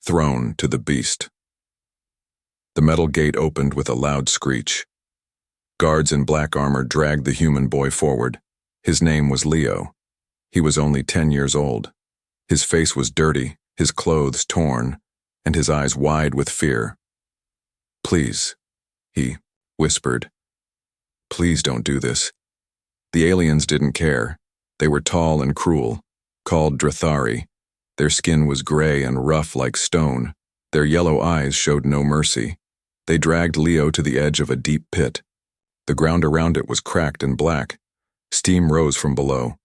thrown to the beast. The metal gate opened with a loud screech. Guards in black armor dragged the human boy forward. His name was Leo. He was only 10 years old. His face was dirty, his clothes torn, and his eyes wide with fear. "Please," he whispered. "Please don't do this." The aliens didn't care. They were tall and cruel, called Drathari. Their skin was gray and rough like stone. Their yellow eyes showed no mercy. They dragged Leo to the edge of a deep pit. The ground around it was cracked and black. Steam rose from below.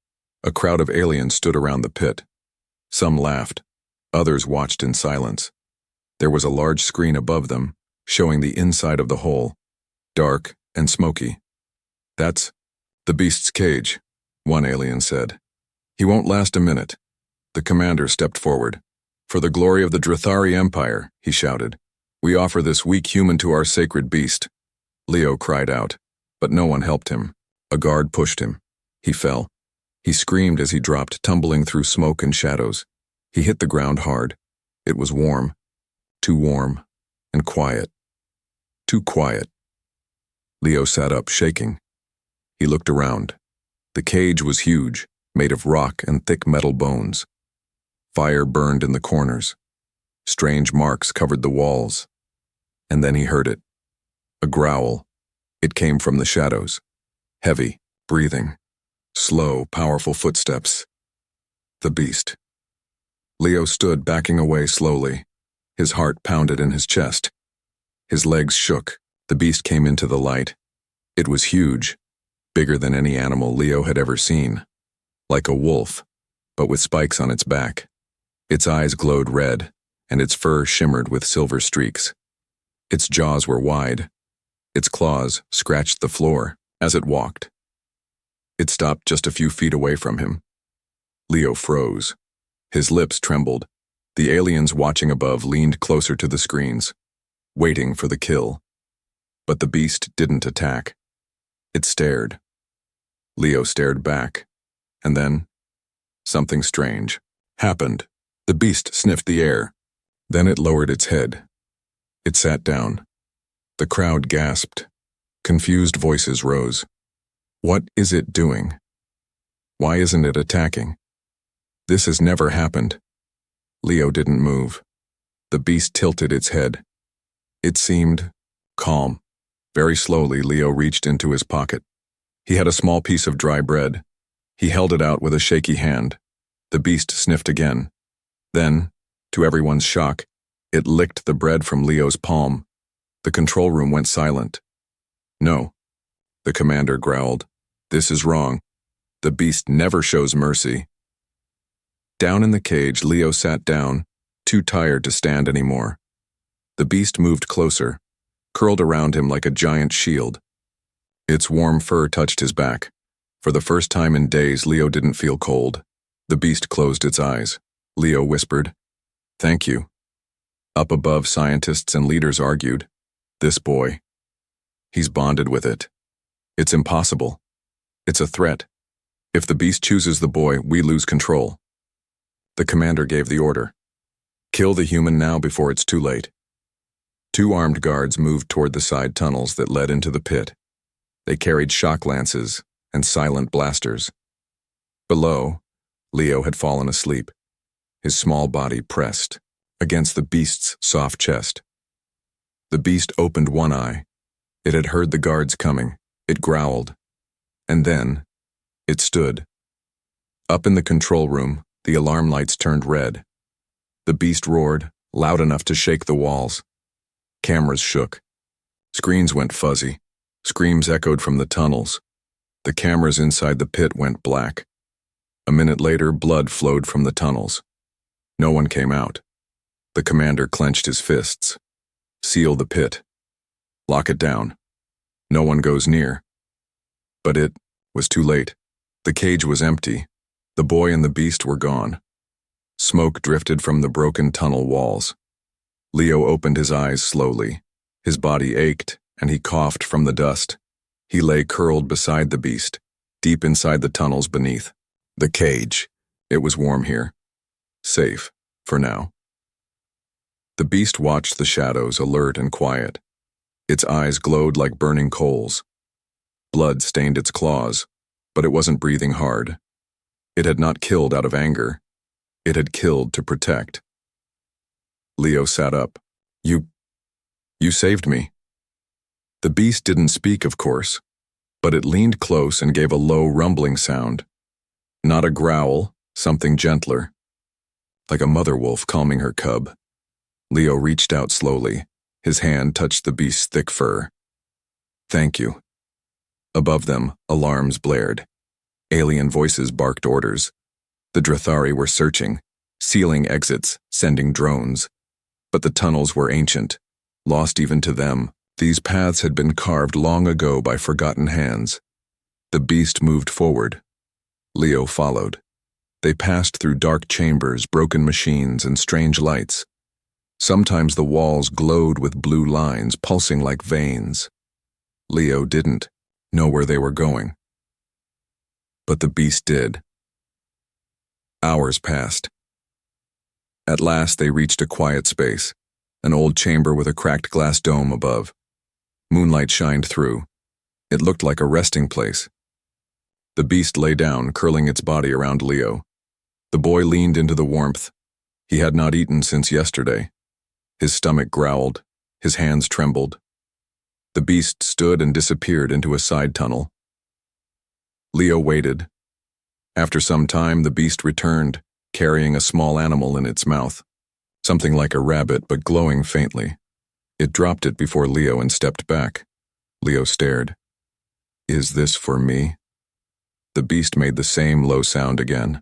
A crowd of aliens stood around the pit. Some laughed. Others watched in silence. There was a large screen above them, showing the inside of the hole, dark and smoky. "That's the beast's cage," one alien said. "He won't last a minute." The commander stepped forward. "For the glory of the Drathari Empire," he shouted, "we offer this weak human to our sacred beast." Leo cried out, but no one helped him. A guard pushed him. He fell. He screamed as he dropped, tumbling through smoke and shadows. He hit the ground hard. It was warm. Too warm. And quiet. Too quiet. Leo sat up, shaking. He looked around. The cage was huge, made of rock and thick metal bones. Fire burned in the corners. Strange marks covered the walls. And then he heard it. A growl. It came from the shadows. Heavy, breathing. Slow, powerful footsteps. The beast. Leo stood, backing away slowly. His heart pounded in his chest. His legs shook. The beast came into the light. It was huge, bigger than any animal Leo had ever seen. Like a wolf, but with spikes on its back. Its eyes glowed red, and its fur shimmered with silver streaks. Its jaws were wide. Its claws scratched the floor as it walked. It stopped just a few feet away from him. Leo froze. His lips trembled. The aliens watching above leaned closer to the screens, waiting for the kill. But the beast didn't attack. It stared. Leo stared back. And then, something strange happened. The beast sniffed the air. Then it lowered its head. It sat down. The crowd gasped. Confused voices rose. What is it doing? Why isn't it attacking? This has never happened. Leo didn't move. The beast tilted its head. It seemed calm. Very slowly, Leo reached into his pocket. He had a small piece of dry bread. He held it out with a shaky hand. The beast sniffed again. Then, to everyone's shock, it licked the bread from Leo's palm. The control room went silent. "No," the commander growled. "This is wrong. The beast never shows mercy." Down in the cage, Leo sat down, too tired to stand anymore. The beast moved closer, curled around him like a giant shield. Its warm fur touched his back. For the first time in days, Leo didn't feel cold. The beast closed its eyes. Leo whispered, "Thank you." Up above, scientists and leaders argued. This boy. He's bonded with it. It's impossible. It's a threat. If the beast chooses the boy, we lose control. The commander gave the order. Kill the human now before it's too late. 2 armed guards moved toward the side tunnels that led into the pit. They carried shock lances and silent blasters. Below, Leo had fallen asleep, his small body pressed against the beast's soft chest. The beast opened one eye. It had heard the guards coming. It growled. And then, it stood. Up in the control room, the alarm lights turned red. The beast roared, loud enough to shake the walls. Cameras shook. Screens went fuzzy. Screams echoed from the tunnels. The cameras inside the pit went black. A minute later, blood flowed from the tunnels. No one came out. The commander clenched his fists. Seal the pit. Lock it down. No one goes near. But it was too late. The cage was empty. The boy and the beast were gone. Smoke drifted from the broken tunnel walls. Leo opened his eyes slowly. His body ached, and he coughed from the dust. He lay curled beside the beast, deep inside the tunnels beneath. The cage. It was warm here. Safe, for now. The beast watched the shadows, alert and quiet. Its eyes glowed like burning coals. Blood stained its claws, but it wasn't breathing hard. It had not killed out of anger. It had killed to protect. Leo sat up. You saved me." The beast didn't speak, of course, but it leaned close and gave a low, rumbling sound. Not a growl, something gentler. Like a mother wolf calming her cub. Leo reached out slowly. His hand touched the beast's thick fur. "Thank you." Above them, alarms blared. Alien voices barked orders. The Drathari were searching, sealing exits, sending drones. But the tunnels were ancient, lost even to them. These paths had been carved long ago by forgotten hands. The beast moved forward. Leo followed. They passed through dark chambers, broken machines, and strange lights. Sometimes the walls glowed with blue lines, pulsing like veins. Leo didn't know where they were going. But the beast did. Hours passed. At last they reached a quiet space, an old chamber with a cracked glass dome above. Moonlight shined through. It looked like a resting place. The beast lay down, curling its body around Leo. The boy leaned into the warmth. He had not eaten since yesterday. His stomach growled. His hands trembled. The beast stood and disappeared into a side tunnel. Leo waited. After some time, the beast returned, carrying a small animal in its mouth. Something like a rabbit, but glowing faintly. It dropped it before Leo and stepped back. Leo stared. "Is this for me?" The beast made the same low sound again.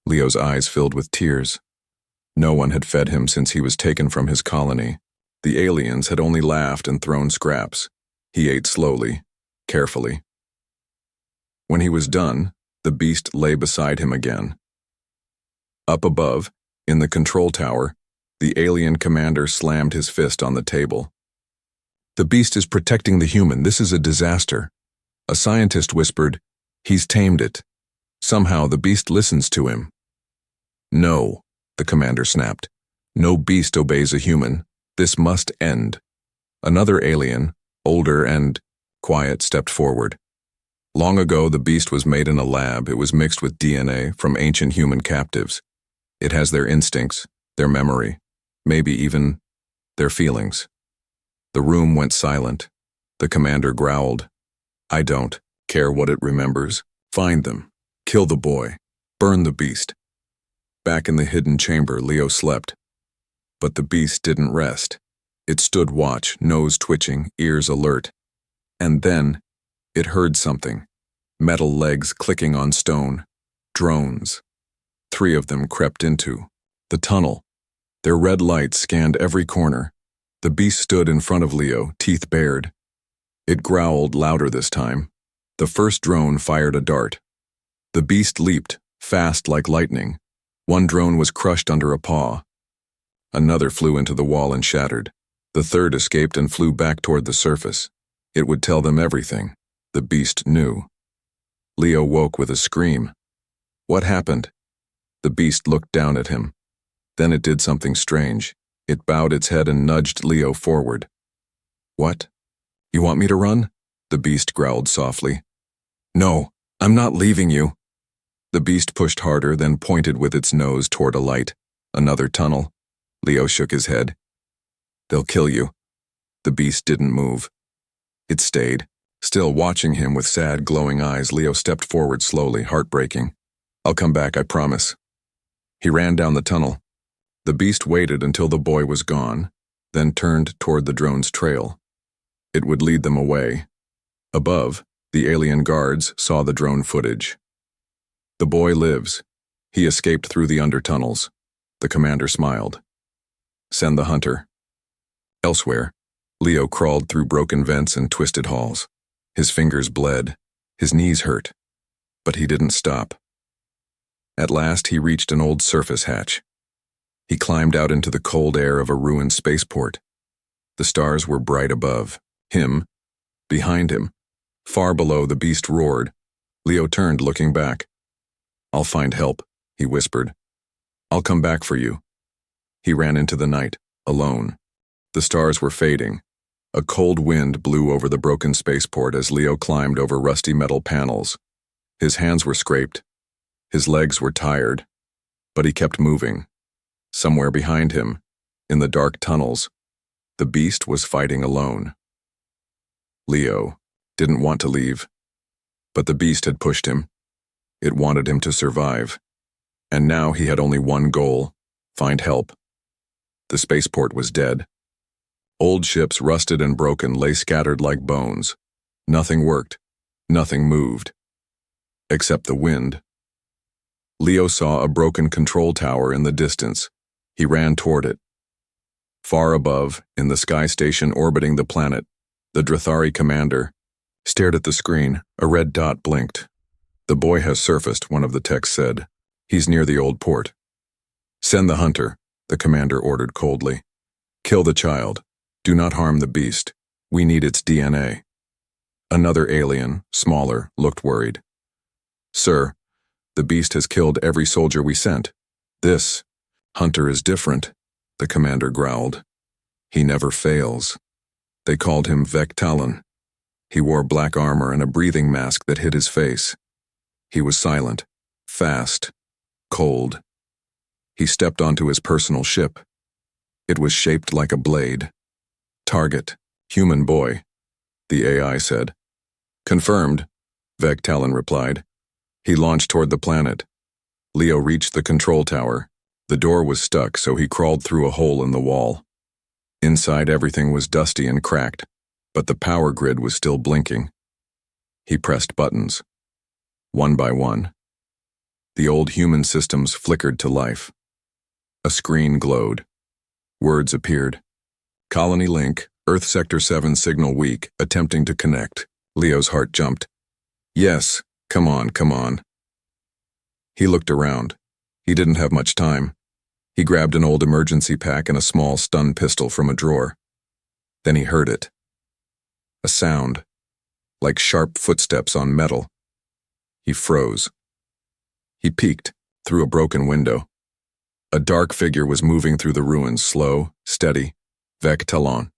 Leo's eyes filled with tears. No one had fed him since he was taken from his colony. The aliens had only laughed and thrown scraps. He ate slowly, carefully. When he was done, the beast lay beside him again. Up above, in the control tower, the alien commander slammed his fist on the table. "The beast is protecting the human. This is a disaster." A scientist whispered, "He's tamed it. Somehow the beast listens to him." "No," the commander snapped. "No beast obeys a human. This must end." Another alien, older and quiet, stepped forward. "Long ago, the beast was made in a lab. It was mixed with DNA from ancient human captives. It has their instincts, their memory, maybe even their feelings." The room went silent. The commander growled, "I don't care what it remembers. Find them. Kill the boy. Burn the beast." Back in the hidden chamber, Leo slept. But the beast didn't rest. It stood watch, nose twitching, ears alert. And then it heard something. Metal legs clicking on stone. Drones. 3 of them crept into the tunnel. Their red lights scanned every corner. The beast stood in front of Leo, teeth bared. It growled louder this time. The first drone fired a dart. The beast leaped, fast like lightning. One drone was crushed under a paw. Another flew into the wall and shattered. The third escaped and flew back toward the surface. It would tell them everything. The beast knew. Leo woke with a scream. What happened? The beast looked down at him. Then it did something strange. It bowed its head and nudged Leo forward. "What? You want me to run?" The beast growled softly. "No, I'm not leaving you." The beast pushed harder, then pointed with its nose toward a light. Another tunnel. Leo shook his head. "They'll kill you." The beast didn't move. It stayed. Still watching him with sad, glowing eyes, Leo stepped forward slowly, heartbreaking. "I'll come back, I promise." He ran down the tunnel. The beast waited until the boy was gone, then turned toward the drone's trail. It would lead them away. Above, the alien guards saw the drone footage. "The boy lives. He escaped through the undertunnels." The commander smiled. "Send the hunter." Elsewhere, Leo crawled through broken vents and twisted halls. His fingers bled. His knees hurt. But he didn't stop. At last, he reached an old surface hatch. He climbed out into the cold air of a ruined spaceport. The stars were bright above. Him, behind him, far below, the beast roared. Leo turned, looking back. "I'll find help," he whispered. "I'll come back for you." He ran into the night. alone. The stars were fading. A cold wind blew over the broken spaceport as Leo climbed over rusty metal panels. His hands were scraped. His legs were tired. But he kept moving. Somewhere behind him, in the dark tunnels, the beast was fighting alone. Leo didn't want to leave, but the beast had pushed him. It wanted him to survive. And now he had only one goal: find help. The spaceport was dead. Old ships, rusted and broken, lay scattered like bones. Nothing worked. Nothing moved. Except the wind. Leo saw a broken control tower in the distance. He ran toward it. Far above, in the sky station orbiting the planet, the Drathari commander stared at the screen. A red dot blinked. "The boy has surfaced," one of the techs said. "He's near the old port." "Send the hunter," the commander ordered coldly. "Kill the child. Do not harm the beast. We need its DNA." Another alien, smaller, looked worried. "Sir, the beast has killed every soldier we sent. This hunter is different," the commander growled. "He never fails." They called him Vectalon. He wore black armor and a breathing mask that hid his face. He was silent, fast, cold. He stepped onto his personal ship. It was shaped like a blade. "Target, human boy," the AI said. "Confirmed," Vectalon replied. He launched toward the planet. Leo reached the control tower. The door was stuck, so he crawled through a hole in the wall. Inside, everything was dusty and cracked, but the power grid was still blinking. He pressed buttons. One by one. The old human systems flickered to life. A screen glowed. Words appeared. "Colony link, Earth Sector 7 signal weak, attempting to connect." Leo's heart jumped. "Yes, come on, come on." He looked around. He didn't have much time. He grabbed an old emergency pack and a small stun pistol from a drawer. Then he heard it. A sound, like sharp footsteps on metal. He froze. He peeked through a broken window. A dark figure was moving through the ruins, slow, steady. Vectalon.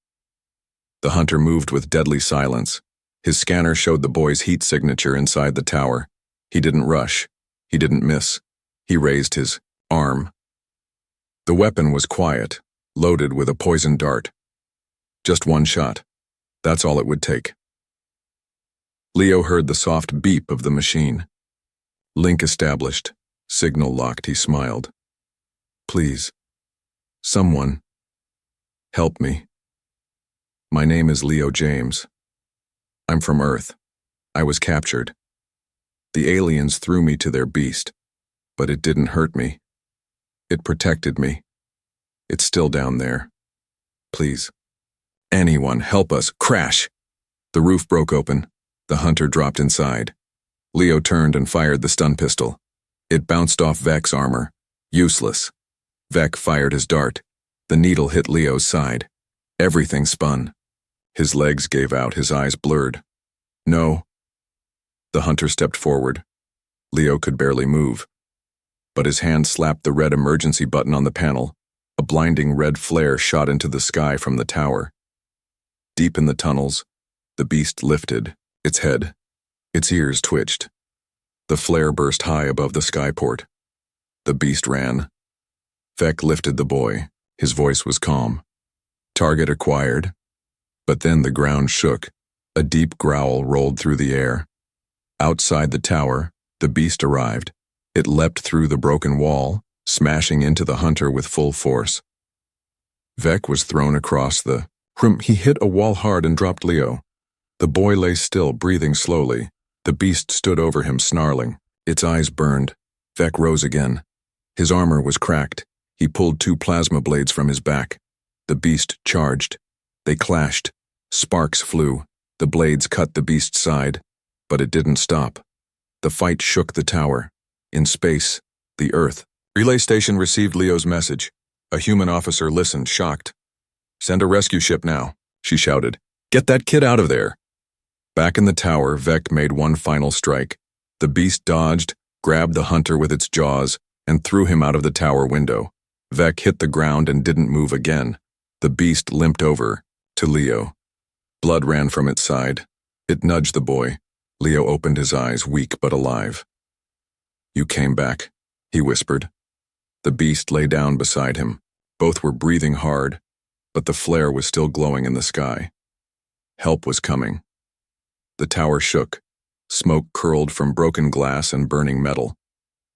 The hunter moved with deadly silence. His scanner showed the boy's heat signature inside the tower. He didn't rush. He didn't miss. He raised his arm. The weapon was quiet, loaded with a poison dart. Just one shot. That's all it would take. Leo heard the soft beep of the machine. Link established. Signal locked. He smiled. "Please. Someone. Help me. My name is Leo James. I'm from Earth. I was captured. The aliens threw me to their beast, but it didn't hurt me. It protected me. It's still down there. Please. Anyone, help us. Crash!" The roof broke open. The hunter dropped inside. Leo turned and fired the stun pistol. It bounced off Vec's armor. Useless. Vec fired his dart. The needle hit Leo's side. Everything spun. His legs gave out, his eyes blurred. "No." The hunter stepped forward. Leo could barely move. But his hand slapped the red emergency button on the panel. A blinding red flare shot into the sky from the tower. Deep in the tunnels, the beast lifted, its head. Its ears twitched. The flare burst high above the skyport. The beast ran. Vec lifted the boy. His voice was calm. "Target acquired." But then the ground shook. A deep growl rolled through the air. Outside the tower, the beast arrived. It leapt through the broken wall, smashing into the hunter with full force. Vec was thrown across the room. He hit a wall hard and dropped Leo. The boy lay still, breathing slowly. The beast stood over him, snarling. Its eyes burned. Vec rose again. His armor was cracked. He pulled 2 plasma blades from his back. The beast charged. They clashed. Sparks flew. The blades cut the beast's side. But it didn't stop. The fight shook the tower. In space, the Earth. Relay station received Leo's message. A human officer listened, shocked. "Send a rescue ship now," she shouted. "Get that kid out of there." Back in the tower, Vec made one final strike. The beast dodged, grabbed the hunter with its jaws, and threw him out of the tower window. Vec hit the ground and didn't move again. The beast limped over to Leo. Blood ran from its side. It nudged the boy. Leo opened his eyes, weak but alive. "You came back," he whispered. The beast lay down beside him. Both were breathing hard, but the flare was still glowing in the sky. Help was coming. The tower shook. Smoke curled from broken glass and burning metal.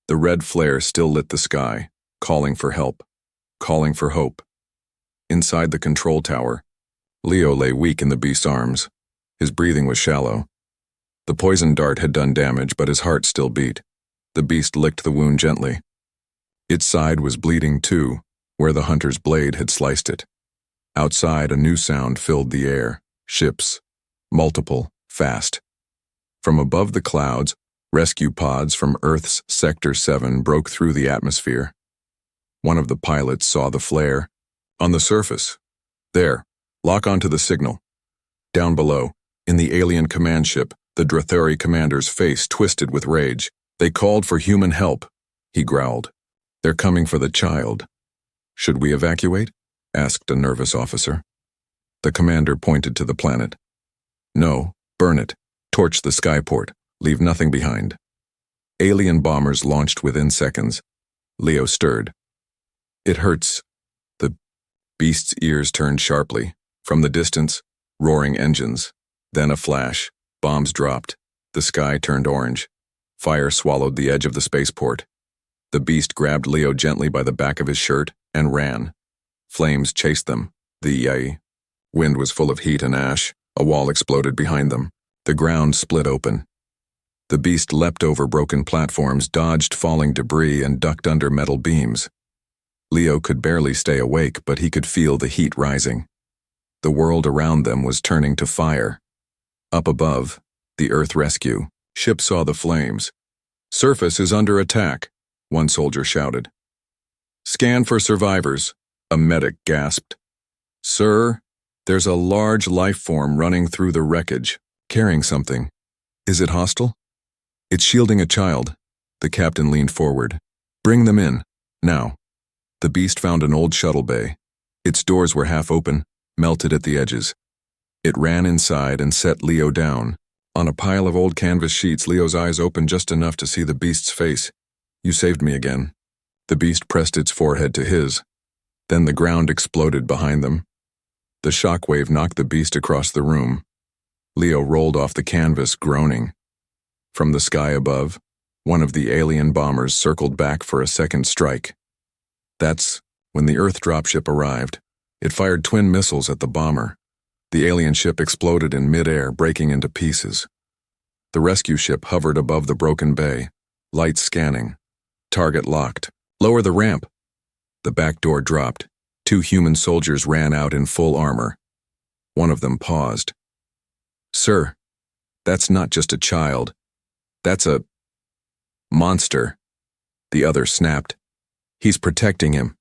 The red flare still lit the sky, calling for help, calling for hope. Inside the control tower, Leo lay weak in the beast's arms. His breathing was shallow. The poison dart had done damage, but his heart still beat. The beast licked the wound gently. Its side was bleeding too, where the hunter's blade had sliced it. Outside, a new sound filled the air. Ships. Multiple. Fast. From above the clouds, rescue pods from Earth's Sector 7 broke through the atmosphere. One of the pilots saw the flare. On the surface. There. Lock onto the signal. Down below, in the alien command ship, the Drathari commander's face twisted with rage. "They called for human help," he growled. "They're coming for the child." "Should we evacuate?" asked a nervous officer. The commander pointed to the planet. "No, burn it. Torch the skyport. Leave nothing behind." Alien bombers launched within seconds. Leo stirred. "It hurts." The beast's ears turned sharply. From the distance, roaring engines. Then a flash. Bombs dropped. The sky turned orange. Fire swallowed the edge of the spaceport. The beast grabbed Leo gently by the back of his shirt and ran. Flames chased them. The wind was full of heat and ash. A wall exploded behind them. The ground split open. The beast leapt over broken platforms, dodged falling debris, and ducked under metal beams. Leo could barely stay awake, but he could feel the heat rising. The world around them was turning to fire. Up above, the Earth rescue ship saw the flames. "Surface is under attack," one soldier shouted. "Scan for survivors," a medic gasped. "Sir, there's a large life form running through the wreckage, carrying something. Is it hostile?" "It's shielding a child." The captain leaned forward. "Bring them in, now." The beast found an old shuttle bay. Its doors were half open, melted at the edges. It ran inside and set Leo down. On a pile of old canvas sheets, Leo's eyes opened just enough to see the beast's face. "You saved me again." The beast pressed its forehead to his. Then the ground exploded behind them. The shockwave knocked the beast across the room. Leo rolled off the canvas, groaning. From the sky above, one of the alien bombers circled back for a second strike. That's when the Earth dropship arrived. It fired twin missiles at the bomber. The alien ship exploded in midair, breaking into pieces. The rescue ship hovered above the broken bay, lights scanning. Target locked. "Lower the ramp." The back door dropped. Two human soldiers ran out in full armor. One of them paused. "Sir, that's not just a child. That's a monster." The other snapped. "He's protecting him.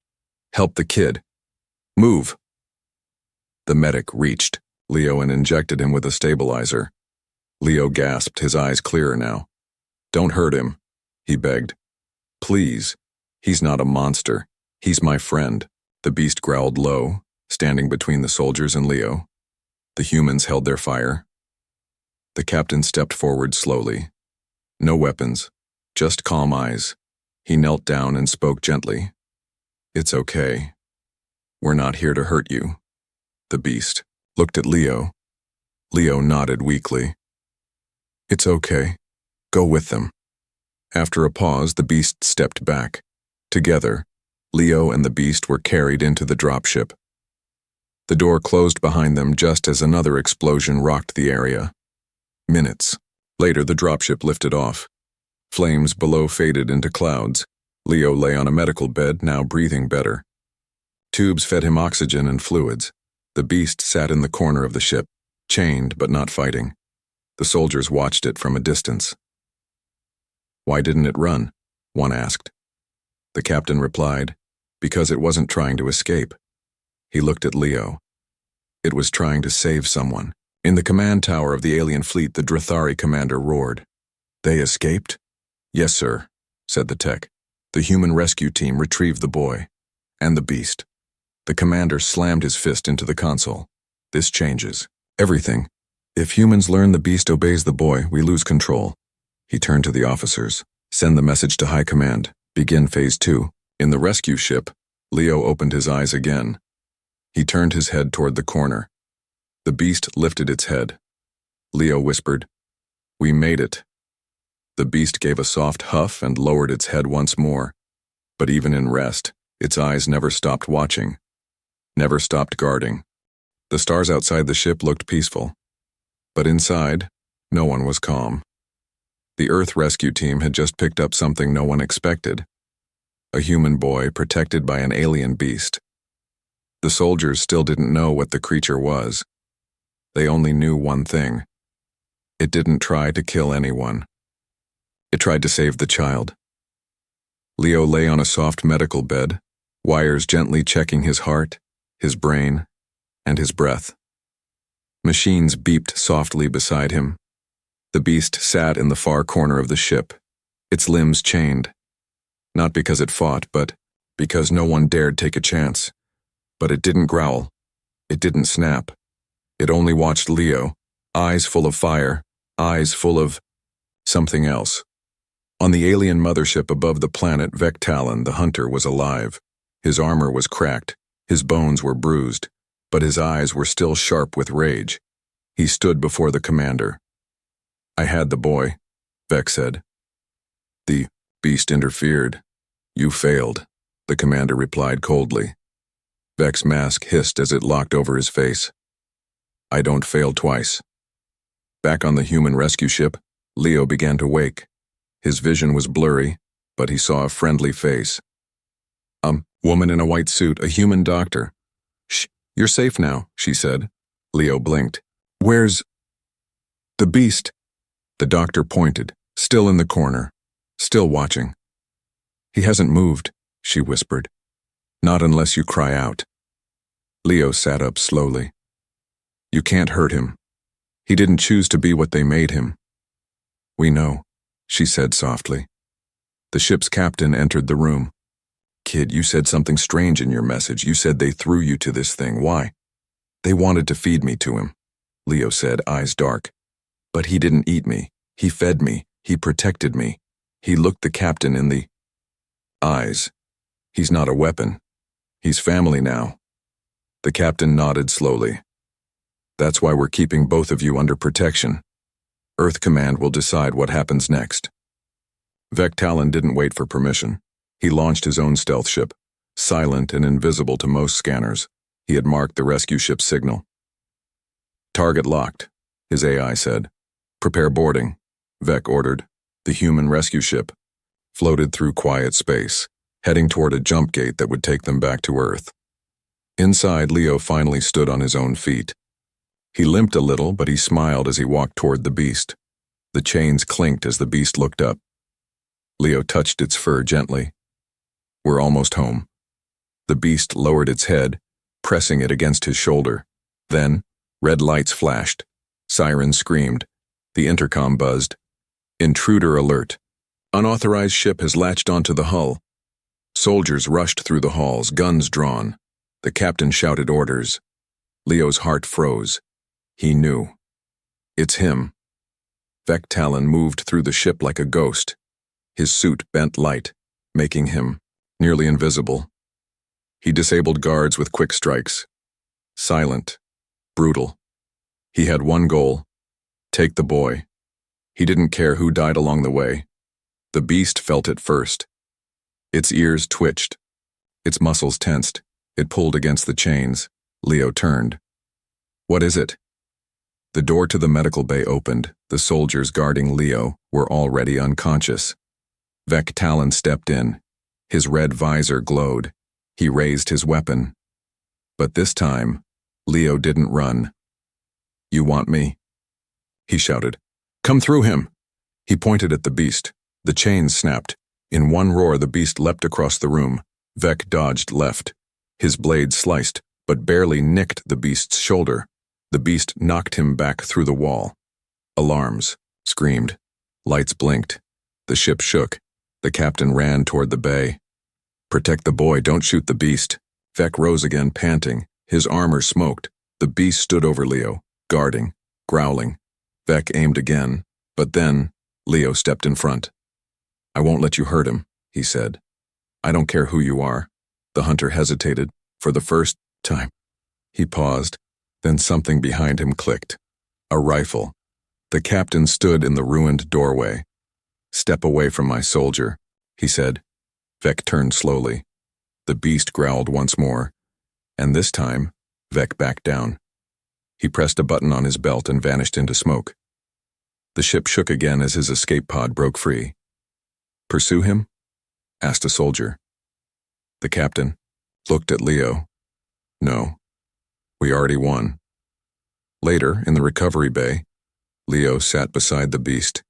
Help the kid. Move." The medic reached Leo and injected him with a stabilizer. Leo gasped, his eyes clearer now. "Don't hurt him," he begged. "Please. He's not a monster. He's my friend." The beast growled low, standing between the soldiers and Leo. The humans held their fire. The captain stepped forward slowly. No weapons, just calm eyes. He knelt down and spoke gently. "It's okay. We're not here to hurt you." The beast looked at Leo. Leo nodded weakly. "It's okay. Go with them." After a pause, the beast stepped back. Together, Leo and the beast were carried into the dropship. The door closed behind them just as another explosion rocked the area. Minutes later, the dropship lifted off. Flames below faded into clouds. Leo lay on a medical bed, now breathing better. Tubes fed him oxygen and fluids. The beast sat in the corner of the ship, chained but not fighting. The soldiers watched it from a distance. "Why didn't it run?" one asked. The captain replied, "Because it wasn't trying to escape." He looked at Leo. It was trying to save someone. In the command tower of the alien fleet, the Drathari commander roared. "They escaped?" "Yes, sir," said the tech. "The human rescue team retrieved the boy. And the beast. The commander slammed his fist into the console. This changes everything. If humans learn the beast obeys the boy, we lose control. He turned to the officers. Send the message to High Command. Begin Phase 2. In the rescue ship, Leo opened his eyes again. He turned his head toward the corner. The beast lifted its head. Leo whispered, "We made it." The beast gave a soft huff and lowered its head once more. But even in rest, its eyes never stopped watching, never stopped guarding. The stars outside the ship looked peaceful. But inside, no one was calm. The Earth rescue team had just picked up something no one expected. A human boy protected by an alien beast. The soldiers still didn't know what the creature was. They only knew one thing. It didn't try to kill anyone. It tried to save the child. Leo lay on a soft medical bed, wires gently checking his heart, his brain, and his breath. Machines beeped softly beside him. The beast sat in the far corner of the ship, its limbs chained. Not because it fought, but because no one dared take a chance. But it didn't growl. It didn't snap. It only watched Leo, eyes full of fire, eyes full of something else. On the alien mothership above the planet Vectalon, the hunter was alive. His armor was cracked, his bones were bruised, but his eyes were still sharp with rage. He stood before the commander. "I had the boy," Vec said. "The beast interfered. You failed," the commander replied coldly. Vec's mask hissed as it locked over his face. "I don't fail twice." Back on the human rescue ship, Leo began to wake. His vision was blurry, but he saw a friendly face. Woman in a white suit, a human doctor. "Shh, you're safe now," she said. Leo blinked. "Where's the beast?" The doctor pointed, still in the corner, still watching. "He hasn't moved," she whispered. "Not unless you cry out." Leo sat up slowly. "You can't hurt him. He didn't choose to be what they made him." "We know," she said softly. The ship's captain entered the room. "Kid, you said something strange in your message. You said they threw you to this thing. Why?" "They wanted to feed me to him," Leo said, eyes dark. "But he didn't eat me. He fed me. He protected me." He looked the captain in the eyes. "He's not a weapon. He's family now." The captain nodded slowly. "That's why we're keeping both of you under protection. Earth Command will decide what happens next." Vectalon didn't wait for permission. He launched his own stealth ship, silent and invisible to most scanners. He had marked the rescue ship's signal. "Target locked," his AI said. "Prepare boarding," Vec ordered. The human rescue ship floated through quiet space, heading toward a jump gate that would take them back to Earth. Inside, Leo finally stood on his own feet. He limped a little, but he smiled as he walked toward the beast. The chains clinked as the beast looked up. Leo touched its fur gently. "We're almost home." The beast lowered its head, pressing it against his shoulder. Then, red lights flashed. Sirens screamed. The intercom buzzed. "Intruder alert. Unauthorized ship has latched onto the hull." Soldiers rushed through the halls, guns drawn. The captain shouted orders. Leo's heart froze. He knew. It's him. Vectalon moved through the ship like a ghost. His suit bent light, making him nearly invisible. He disabled guards with quick strikes. Silent, brutal. He had one goal: take the boy. He didn't care who died along the way. The beast felt it first. Its ears twitched. Its muscles tensed. It pulled against the chains. Leo turned. "What is it?" The door to the medical bay opened. The soldiers guarding Leo were already unconscious. Vectalon stepped in. His red visor glowed. He raised his weapon. But this time, Leo didn't run. "You want me?" he shouted. "Come through him!" He pointed at the beast. The chains snapped. In one roar, the beast leapt across the room. Vec dodged left. His blade sliced, but barely nicked the beast's shoulder. The beast knocked him back through the wall. Alarms screamed. Lights blinked. The ship shook. The captain ran toward the bay. "Protect the boy, don't shoot the beast," Vec rose again, panting. His armor smoked. The beast stood over Leo, guarding, growling. Vec aimed again, but then Leo stepped in front. "I won't let you hurt him," he said. "I don't care who you are." The hunter hesitated. For the first time. He paused, then something behind him clicked. A rifle. The captain stood in the ruined doorway. "Step away from my soldier," he said. Vec turned slowly. The beast growled once more, and this time, Vec backed down. He pressed a button on his belt and vanished into smoke. The ship shook again as his escape pod broke free. "Pursue him?" asked a soldier. The captain looked at Leo. "No, we already won." Later, in the recovery bay, Leo sat beside the beast.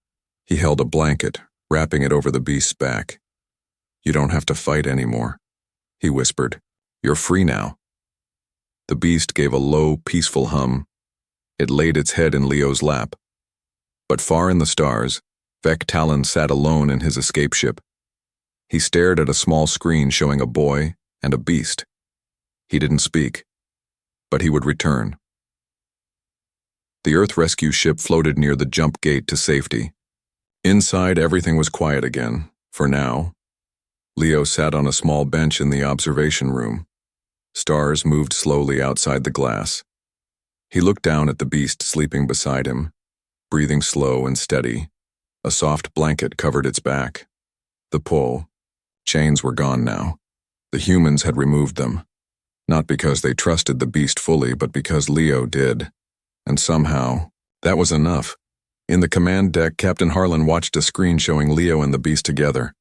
He held a blanket, wrapping it over the beast's back. "You don't have to fight anymore," he whispered. "You're free now." The beast gave a low, peaceful hum. It laid its head in Leo's lap. But far in the stars, Vec Talon sat alone in his escape ship. He stared at a small screen showing a boy and a beast. He didn't speak, but he would return. The Earth rescue ship floated near the jump gate to safety. Inside, everything was quiet again, for now. Leo sat on a small bench in the observation room. Stars moved slowly outside the glass. He looked down at the beast sleeping beside him, breathing slow and steady. A soft blanket covered its back. The pole. Chains were gone now. The humans had removed them. Not because they trusted the beast fully, but because Leo did. And somehow, that was enough. In the command deck, Captain Harlan watched a screen showing Leo and the beast together.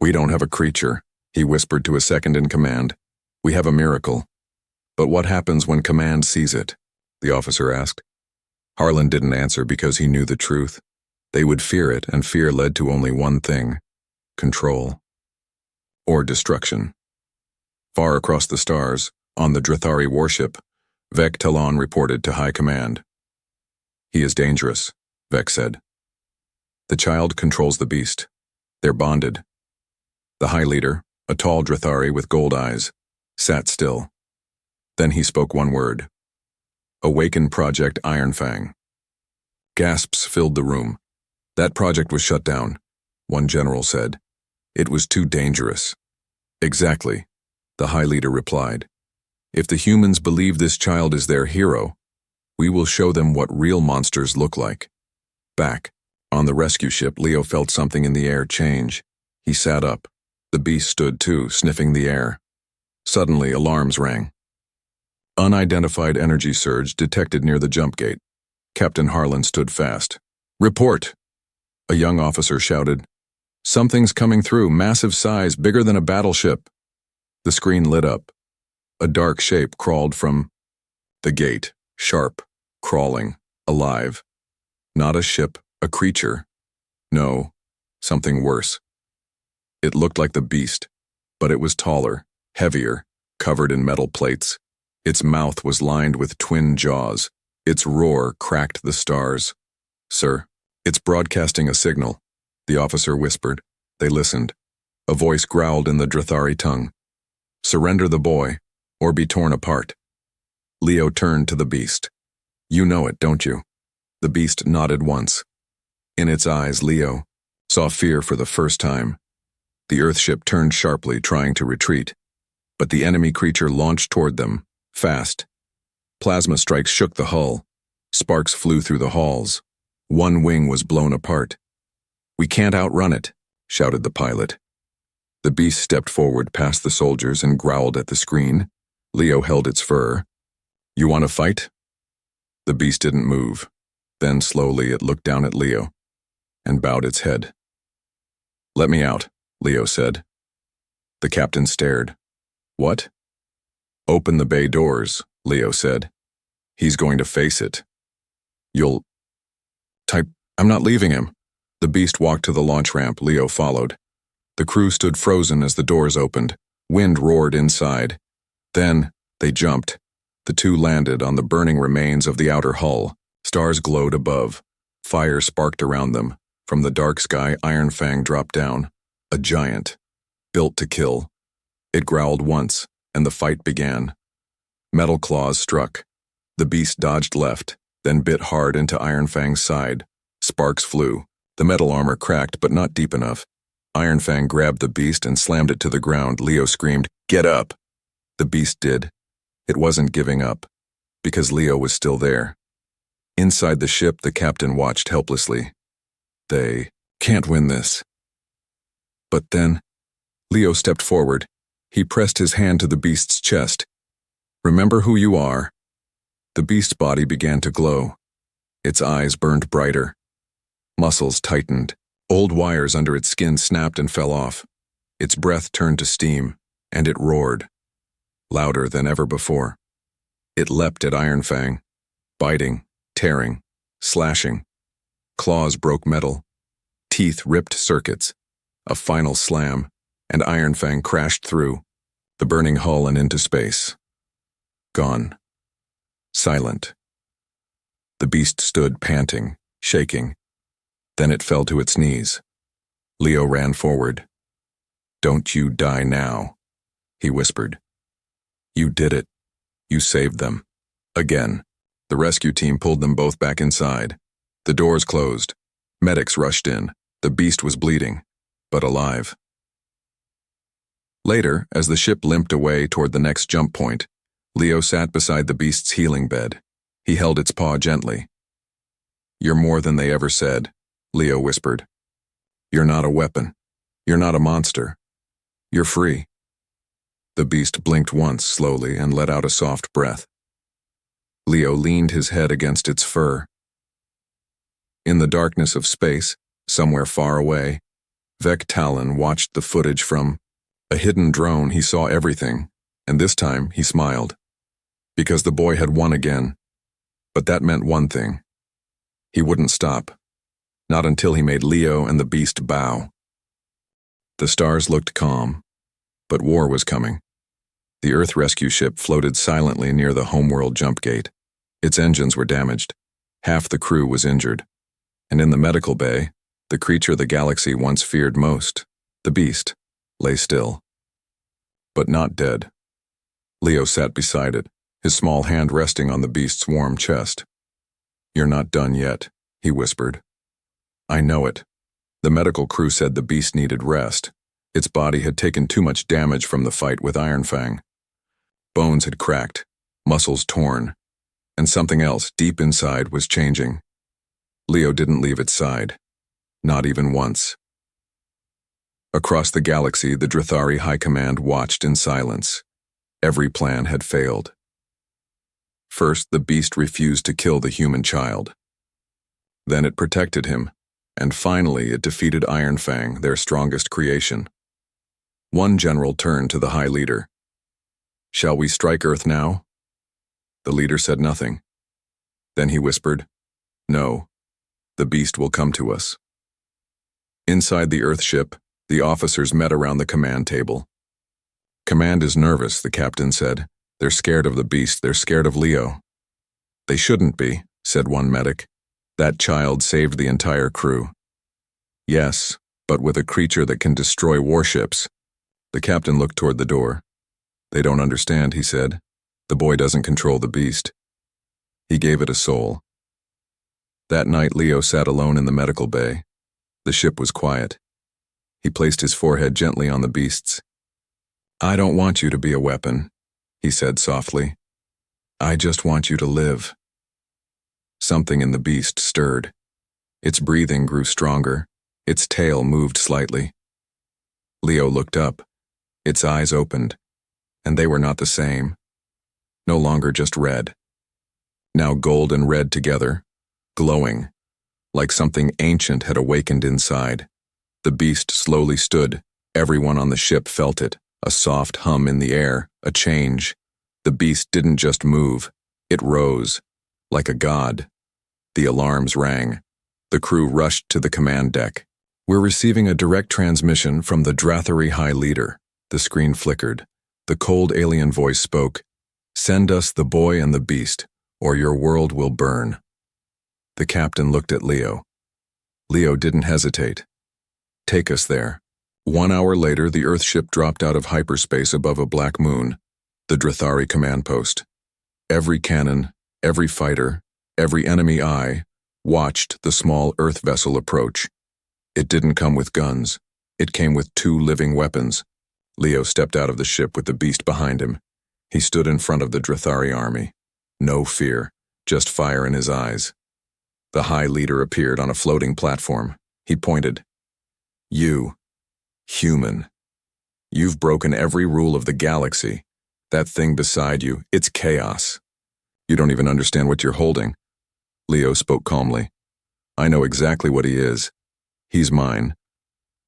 "We don't have a creature," he whispered to a second in command. "We have a miracle." "But what happens when command sees it?" the officer asked. Harlan didn't answer because he knew the truth. They would fear it, and fear led to only one thing: control. Or destruction. Far across the stars, on the Drithari warship, Vec Talon reported to High Command. "He is dangerous," Vec said. "The child controls the beast. They're bonded." The High Leader, a tall Drithari with gold eyes, sat still. Then he spoke one word. "Awaken Project Ironfang." Gasps filled the room. "That project was shut down," one general said. "It was too dangerous." "Exactly," the High Leader replied. "If the humans believe this child is their hero, we will show them what real monsters look like." Back, on the rescue ship, Leo felt something in the air change. He sat up. The beast stood too, sniffing the air. Suddenly, alarms rang. Unidentified energy surge detected near the jump gate. Captain Harlan stood fast. "Report!" A young officer shouted. "Something's coming through, massive size, bigger than a battleship." The screen lit up. A dark shape crawled from the gate, sharp, crawling, alive. Not a ship, a creature. No, something worse. It looked like the beast, but it was taller, heavier, covered in metal plates. Its mouth was lined with twin jaws. Its roar cracked the stars. "Sir, it's broadcasting a signal," the officer whispered. They listened. A voice growled in the Drithari tongue. "Surrender the boy, or be torn apart." Leo turned to the beast. "You know it, don't you?" The beast nodded once. In its eyes, Leo saw fear for the first time. The Earthship turned sharply, trying to retreat. But the enemy creature launched toward them, fast. Plasma strikes shook the hull. Sparks flew through the halls. One wing was blown apart. "We can't outrun it," shouted the pilot. The beast stepped forward past the soldiers and growled at the screen. Leo held its fur. "You want to fight?" The beast didn't move. Then slowly it looked down at Leo and bowed its head. "Let me out," Leo said. The captain stared. "What?" "Open the bay doors," Leo said. "He's going to face it." "You'll..." "I'm not leaving him." The beast walked to the launch ramp. Leo followed. The crew stood frozen as the doors opened. Wind roared inside. Then, they jumped. The two landed on the burning remains of the outer hull. Stars glowed above. Fire sparked around them. From the dark sky, Ironfang dropped down. A giant. Built to kill. It growled once, and the fight began. Metal claws struck. The beast dodged left, then bit hard into Iron Fang's side. Sparks flew. The metal armor cracked, but not deep enough. Iron Fang grabbed the beast and slammed it to the ground. Leo screamed, "Get up!" The beast did. It wasn't giving up, because Leo was still there. Inside the ship, the captain watched helplessly. They can't win this. But then, Leo stepped forward. He pressed his hand to the beast's chest. "Remember who you are." The beast's body began to glow. Its eyes burned brighter. Muscles tightened. Old wires under its skin snapped and fell off. Its breath turned to steam, and it roared, louder than ever before. It leapt at Iron Fang, biting, tearing, slashing. Claws broke metal. Teeth ripped circuits. A final slam, and Iron Fang crashed through the burning hull and into space. Gone. Silent. The beast stood panting, shaking. Then it fell to its knees. Leo ran forward. "Don't you die now," he whispered. "You did it. You saved them." Again, the rescue team pulled them both back inside. The doors closed. Medics rushed in. The beast was bleeding, but alive. Later, as the ship limped away toward the next jump point, Leo sat beside the beast's healing bed. He held its paw gently. "You're more than they ever said," Leo whispered. "You're not a weapon. You're not a monster. You're free." The beast blinked once slowly and let out a soft breath. Leo leaned his head against its fur. In the darkness of space, somewhere far away, Vec Talon watched the footage from a hidden drone. He saw everything, and this time he smiled. Because the boy had won again. But that meant one thing. He wouldn't stop. Not until he made Leo and the beast bow. The stars looked calm, but war was coming. The Earth rescue ship floated silently near the homeworld jump gate. Its engines were damaged. Half the crew was injured. And in the medical bay, the creature the galaxy once feared most, the beast, lay still. But not dead. Leo sat beside it, his small hand resting on the beast's warm chest. "You're not done yet," he whispered. "I know it. The medical crew said the beast needed rest. Its body had taken too much damage from the fight with Iron Fang. Bones had cracked, muscles torn, and something else deep inside was changing. Leo didn't leave its side, not even once." Across the galaxy, the Drathari High Command watched in silence. Every plan had failed. First, the beast refused to kill the human child. Then it protected him, and finally it defeated Iron Fang, their strongest creation. One general turned to the High Leader. "Shall we strike Earth now?" The leader said nothing. Then he whispered, "No, the beast will come to us." Inside the Earth ship, the officers met around the command table. "Command is nervous," the captain said. "They're scared of the beast, they're scared of Leo." "They shouldn't be," said one medic. "That child saved the entire crew." "Yes, but with a creature that can destroy warships." The captain looked toward the door. "They don't understand," he said. "The boy doesn't control the beast. He gave it a soul." That night, Leo sat alone in the medical bay. The ship was quiet. He placed his forehead gently on the beast's. "I don't want you to be a weapon," he said softly. "I just want you to live." Something in the beast stirred. Its breathing grew stronger. Its tail moved slightly. Leo looked up. Its eyes opened, and they were not the same. No longer just red. Now gold and red together, glowing, like something ancient had awakened inside. The beast slowly stood. Everyone on the ship felt it, a soft hum in the air, a change. The beast didn't just move, it rose, like a god. The alarms rang. The crew rushed to the command deck. "We're receiving a direct transmission from the Drathari High Leader." The screen flickered. The cold alien voice spoke. "Send us the boy and the beast, or your world will burn." The captain looked at Leo. Leo didn't hesitate. "Take us there." 1 hour later, the Earth ship dropped out of hyperspace above a black moon. The Drithari command post. Every cannon, every fighter, every enemy eye watched the small Earth vessel approach. It didn't come with guns. It came with 2 living weapons. Leo stepped out of the ship with the beast behind him. He stood in front of the Drithari army. No fear, just fire in his eyes. The High Leader appeared on a floating platform. He pointed. You, human. You've broken every rule of the galaxy. That thing beside you, it's chaos. You don't even understand what you're holding. Leo spoke calmly. I know exactly what he is. He's mine.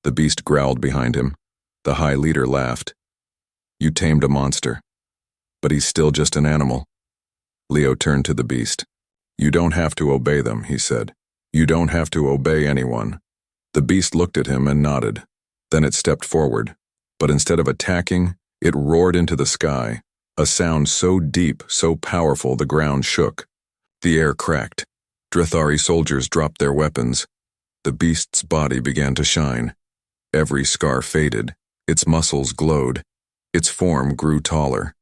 The beast growled behind him. The High Leader laughed. You tamed a monster. But he's still just an animal. Leo turned to the beast. You don't have to obey them, he said. You don't have to obey anyone. The beast looked at him and nodded. Then it stepped forward. But instead of attacking, it roared into the sky, a sound so deep, so powerful the ground shook. The air cracked. Drithari soldiers dropped their weapons. The beast's body began to shine. Every scar faded. Its muscles glowed. Its form grew taller.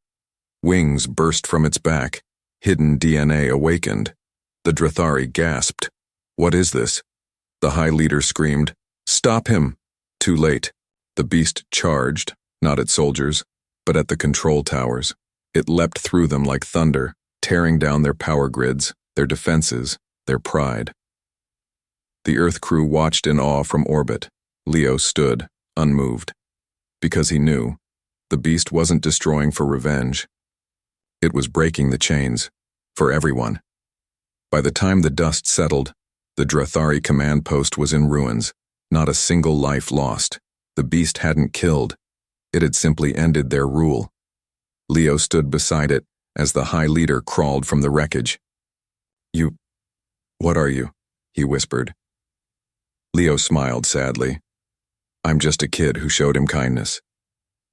Wings burst from its back. Hidden DNA awakened. The Drithari gasped. What is this? The High Leader screamed. Stop him! Too late. The beast charged, not at soldiers, but at the control towers. It leapt through them like thunder, tearing down their power grids, their defenses, their pride. The Earth crew watched in awe from orbit. Leo stood, unmoved. Because he knew, the beast wasn't destroying for revenge. It was breaking the chains, for everyone. By the time the dust settled, the Drithari command post was in ruins, not a single life lost. The beast hadn't killed. It had simply ended their rule. Leo stood beside it as the High Leader crawled from the wreckage. What are you? He whispered. Leo smiled sadly. I'm just a kid who showed him kindness.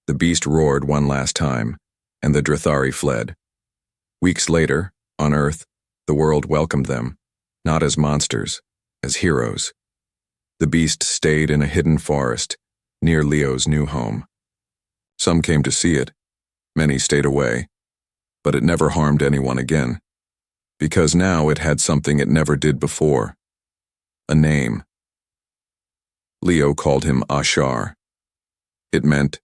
The beast roared one last time, and the Drithari fled. Weeks later, on Earth, the world welcomed them, not as monsters, as heroes. The beast stayed in a hidden forest, near Leo's new home. Some came to see it, many stayed away, but it never harmed anyone again, because now it had something it never did before, a name. Leo called him Ashar. It meant,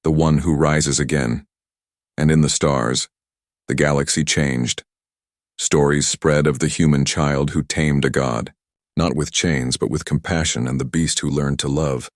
the one who rises again, and in the stars, the galaxy changed. Stories spread of the human child who tamed a god, not with chains but with compassion, and the beast who learned to love.